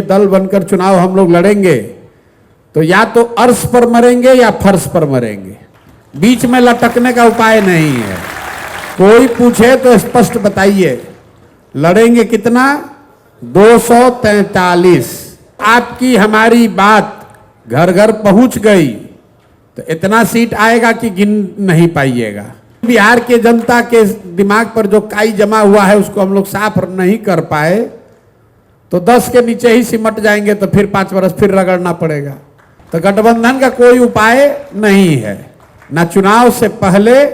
दल बनकर चुनाव हम लोग लड़ेंगे तो या तो अर्श पर मरेंगे या फर्श पर मरेंगे, बीच में लटकने का उपाय नहीं है। कोई पूछे तो स्पष्ट बताइए, लड़ेंगे कितना? 243। आपकी हमारी बात घर घर पहुंच गई तो इतना सीट आएगा कि गिन नहीं पाइएगा। बिहार के जनता के दिमाग पर जो काई जमा हुआ है उसको हम लोग साफ नहीं कर पाए तो 10 के नीचे ही सिमट जाएंगे, तो फिर 5 वर्ष फिर रगड़ना पड़ेगा। तो गठबंधन का कोई उपाय नहीं है, ना चुनाव से पहले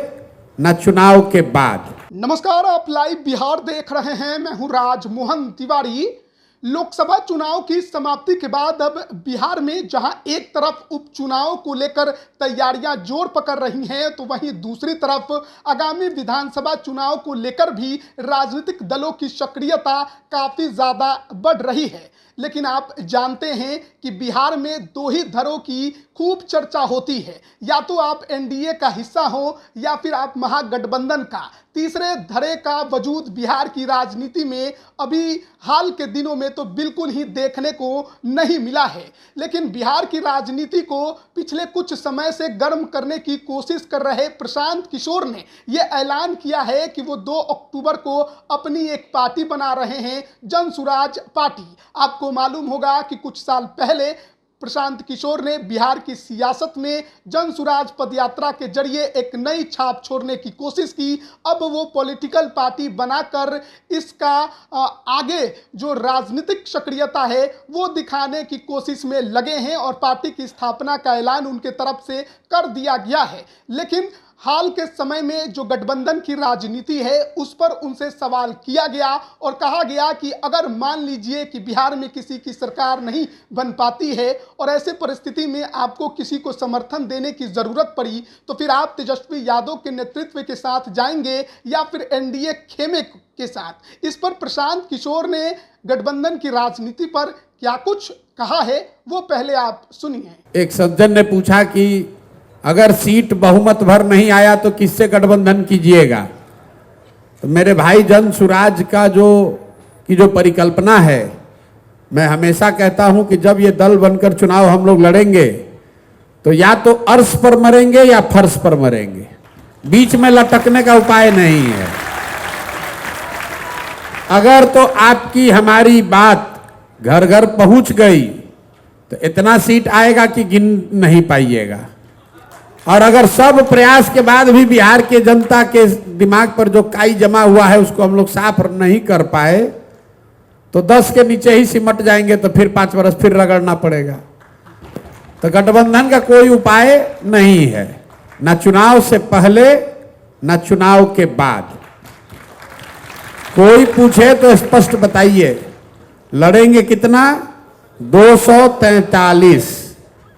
ना चुनाव के बाद। नमस्कार, आप लाइव बिहार देख रहे हैं। मैं हूं राजमोहन तिवारी। लोकसभा चुनाव की समाप्ति के बाद अब बिहार में जहां एक तरफ उपचुनाव को लेकर तैयारियां जोर पकड़ रही हैं, तो वहीं दूसरी तरफ आगामी विधानसभा चुनाव को लेकर भी राजनीतिक दलों की सक्रियता काफी ज्यादा बढ़ रही है। लेकिन आप जानते हैं कि बिहार में दो ही धड़ों की खूब चर्चा होती है, या तो आप एनडीए का हिस्सा हो या फिर आप महागठबंधन का। तीसरे धड़े का वजूद बिहार की राजनीति में अभी हाल के दिनों में तो बिल्कुल ही देखने को नहीं मिला है। लेकिन बिहार की राजनीति को पिछले कुछ समय से गर्म करने की कोशिश कर रहे प्रशांत किशोर ने यह ऐलान किया है कि वो 2 अक्टूबर को अपनी एक पार्टी बना रहे हैं, जन सुराज पार्टी। आपको मालूम होगा कि कुछ साल पहले प्रशांत किशोर ने बिहार की सियासत में जन सुराज पदयात्रा के जरिए एक नई छाप छोड़ने की कोशिश की। अब वो पॉलिटिकल पार्टी बनाकर इसका आगे जो राजनीतिक सक्रियता है वो दिखाने की कोशिश में लगे हैं और पार्टी की स्थापना का ऐलान उनके तरफ से कर दिया गया है। लेकिन हाल के समय में जो गठबंधन की राजनीति है उस पर उनसे सवाल किया गया और कहा गया कि अगर मान लीजिए कि बिहार में किसी की सरकार नहीं बन पाती है और ऐसे परिस्थिति में आपको किसी को समर्थन देने की जरूरत पड़ी तो फिर आप तेजस्वी यादव के नेतृत्व के साथ जाएंगे या फिर एनडीए खेमे के साथ। इस पर प्रशांत किशोर ने गठबंधन की राजनीति पर क्या कुछ कहा है वो पहले आप सुनिए। एक सज्जन ने पूछा कि अगर सीट बहुमत भर नहीं आया तो किससे गठबंधन कीजिएगा? तो मेरे भाई, जन सुराज का जो परिकल्पना है, मैं हमेशा कहता हूं कि जब ये दल बनकर चुनाव हम लोग लड़ेंगे तो या तो अर्श पर मरेंगे या फर्श पर मरेंगे, बीच में लटकने का उपाय नहीं है। अगर तो आपकी हमारी बात घर घर पहुंच गई तो इतना सीट आएगा कि गिन नहीं पाइएगा। और अगर सब प्रयास के बाद भी बिहार के जनता के दिमाग पर जो काई जमा हुआ है उसको हम लोग साफ नहीं कर पाए तो 10 के नीचे ही सिमट जाएंगे, तो फिर 5 वर्ष फिर रगड़ना पड़ेगा। तो गठबंधन का कोई उपाय नहीं है, ना चुनाव से पहले ना चुनाव के बाद। कोई पूछे तो स्पष्ट बताइए, लड़ेंगे कितना? 243,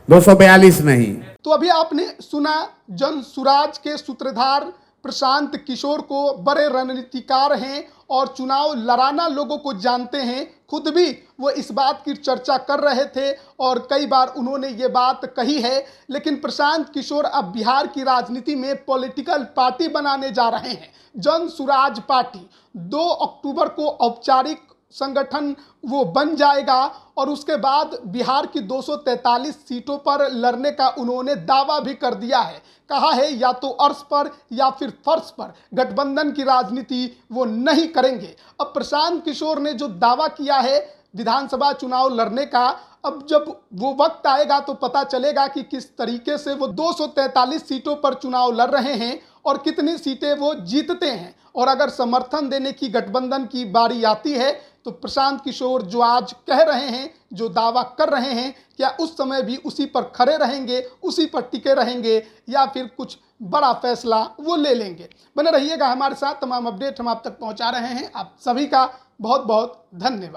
242 नहीं। तो अभी आपने सुना जन सुराज के सूत्रधार प्रशांत किशोर को। बड़े रणनीतिकार हैं और चुनाव लड़ाना लोगों को जानते हैं। खुद भी वो इस बात की चर्चा कर रहे थे और कई बार उन्होंने ये बात कही है। लेकिन प्रशांत किशोर अब बिहार की राजनीति में पॉलिटिकल पार्टी बनाने जा रहे हैं, जन सुराज पार्टी। 2 अक्टूबर को औपचारिक संगठन वो बन जाएगा और उसके बाद बिहार की 243 सीटों पर लड़ने का उन्होंने दावा भी कर दिया है। कहा है या तो अर्श पर या फिर फर्श पर गठबंधन की राजनीति वो नहीं करेंगे। अब प्रशांत किशोर ने जो दावा किया है विधानसभा चुनाव लड़ने का, अब जब वो वक्त आएगा तो पता चलेगा कि किस तरीके से वो 243 सीटों पर चुनाव लड़ रहे हैं और कितनी सीटें वो जीतते हैं। और अगर समर्थन देने की गठबंधन की बारी आती है तो प्रशांत किशोर जो आज कह रहे हैं, जो दावा कर रहे हैं, क्या उस समय भी उसी पर खड़े रहेंगे, उसी पर टिके रहेंगे या फिर कुछ बड़ा फैसला वो ले लेंगे? बने रहिएगा हमारे साथ। तमाम अपडेट हम आप तक पहुंचा रहे हैं। आप सभी का बहुत बहुत धन्यवाद।